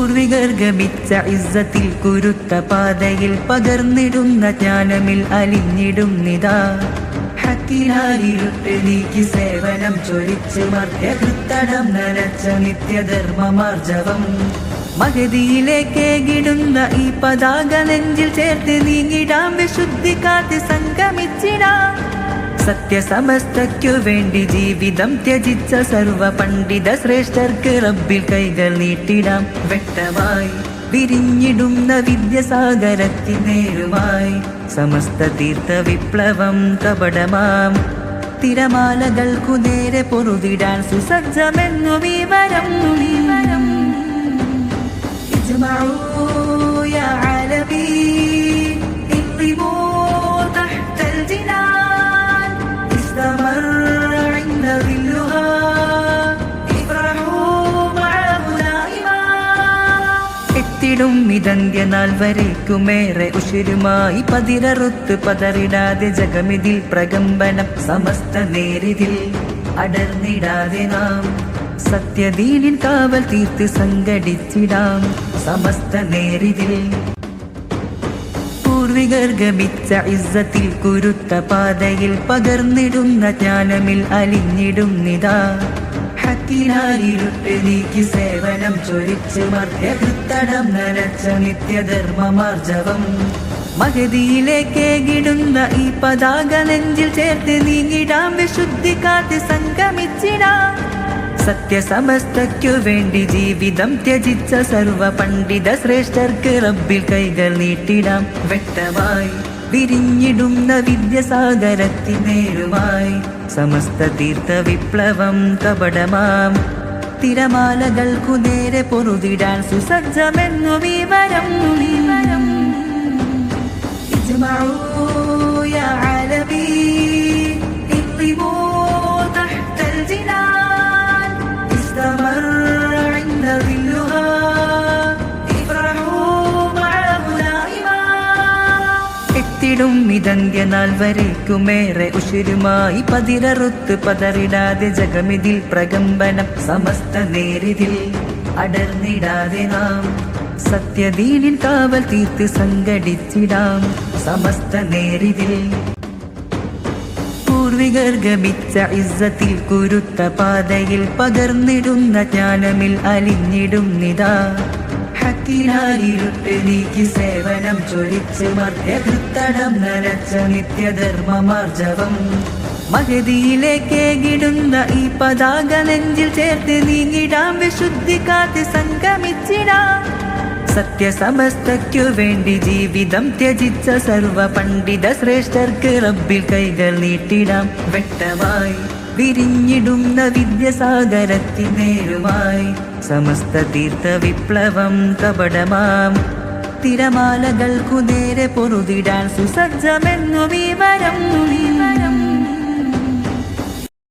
പൂർവികർ ഗമിച്ച ഇസ്സത്തിൽ കുരുത്ത പാതയിൽ പകർന്നിടുന്ന ജ്ഞാനമിൽ അലിഞ്ഞിടുന്നിതാ. ഹക്കിനാലിരുട്ട് നീക്കി സേവനം ചൊരിച്ച് മർത്യകൃത്തടം നനച്ച നിത്യധർമ്മമാർജവം. മഹദിയിലേക്കേകിടുന്ന ഈ പതാക നെഞ്ചിൽ ചേർത്ത് നീങ്ങിടാം, വിശുദ്ധി കാത്ത് സംഗമിച്ചിടാം. സത്യസമസ്തയ്ക്കു വേണ്ടി ജീവിതം ത്യജിച്ച സർവ പണ്ഡിത ശ്രേഷ്ഠർക്ക് റബ്ബിൽ കൈകൾ നീട്ടിടാം. വ്യക്തമായി വിരിഞ്ഞിടുന്ന വിദ്യസാഗരത്തിനേരുമായി സമസ്ത തീർത്ഥ വിപ്ലവം കപടമാം തിരമാലകൾക്കു നേരെ പൊറുതിടാൻ സുസജ്ജമെന്നു വിവരം. اجمعوا يا عالمي اقلبوا تحت الجنان استمر عند ظلها افرحوا معه دائما. എത്തിടും ഇതന്ത്യനാൾ വരേക്കുമേറെ ഉശിരുമായി പതിരറുത്ത് പതറിടാതെ ജഗമിതിൽ പ്രകമ്പനം സമസ്ത നേരിതിൽ അടർന്നിടാതെ നാം സത്യദീനിൻ കാവൽ തീർത്ത് സംഘടിച്ചിടാം സമസ്ത നേരിതിൽ. പൂർവികർ ഗമിച്ച ഇസ്സത്തിൽ കുരുത്ത പാതയിൽ പകർന്നിടുന്ന ജ്ഞാനമിൽ അലിഞ്ഞിടുന്നിതാ. ഹക്കിനാലിരുട്ട് നീക്കി സേവനം ചൊരിച്ച് മർത്യകൃത്തടം നനച്ച നിത്യധർമ്മമാർജവം. മഹദിയിലേക്കേകിടുന്ന ഈ പതാക നെഞ്ചിൽ ചേർത്ത് നീങ്ങിടാം, വിശുദ്ധി കാത്ത് സംഗമിച്ചിടാം. സത്യസമസ്തയ്ക്കു വേണ്ടി ജീവിതം ത്യജിച്ച സർവ പണ്ഡിത ശ്രേഷ്ഠർക്ക് റബ്ബിൽ കൈകൾ നീട്ടിടാം. വ്യക്തമായി വിരിഞ്ഞിടുന്ന വിദ്യസാഗരത്തിനേരുമായി സമസ്ത തീർത്ഥ വിപ്ലവം കപടമാം തിരമാലകൾക്കു നേരെ പൊറുതിടാൻ സുസജ്ജമെന്നു വിവരം. اجمعوا يا عالمي اقلبوا تحت الجنان استمر عند ظلها افرحوا معه دائما. എത്തിടും ഇതന്ത്യനാൾ വരേക്കുമേറെ ഉശിരുമായി പതിരറുത്ത് പതറിടാതെ ജഗമിതിൽ പ്രകമ്പനം സമസ്ത നേരിതിൽ അടർന്നിടാതെ നാം സത്യദീനിൻ കാവൽ തീർത്ത് സംഘടിച്ചിടാം സമസ്ത നേരിതിൽ. പൂർവികർ ഗമിച്ച ഇസ്സത്തിൽ കുരുത്ത പാതയിൽ പകർന്നിടുന്ന ജ്ഞാനമിൽ അലിഞ്ഞിടുന്നിതാ. ഹക്കിനാലിരുട്ട് നീക്കി സേവനം ചൊരിച്ച് മർത്യകൃത്തടം നനച്ച നിത്യധർമ്മമാർജവം. മഹദിയിലേക്കേകിടുന്ന ഈ പതാക നെഞ്ചിൽ ചേർത്ത് നീങ്ങിടാം, വിശുദ്ധി കാത്ത് സംഗമിച്ചിടാം. സത്യസമസ്തയ്ക്കു വേണ്ടി ജീവിതം ത്യജിച്ച സർവ പണ്ഡിത ശ്രേഷ്ഠർക്ക് റബ്ബിൽ കൈകൾ നീട്ടിടാം. വ്യക്തമായി വിരിഞ്ഞിടുന്ന വിദ്യസാഗരത്തിനേരുമായി സമസ്ത തീർത്ഥ വിപ്ലവം കപടമാം തിരമാലകൾക്കു നേരെ പൊറുതിടാൻ സുസജ്ജമെന്നു വിവരം.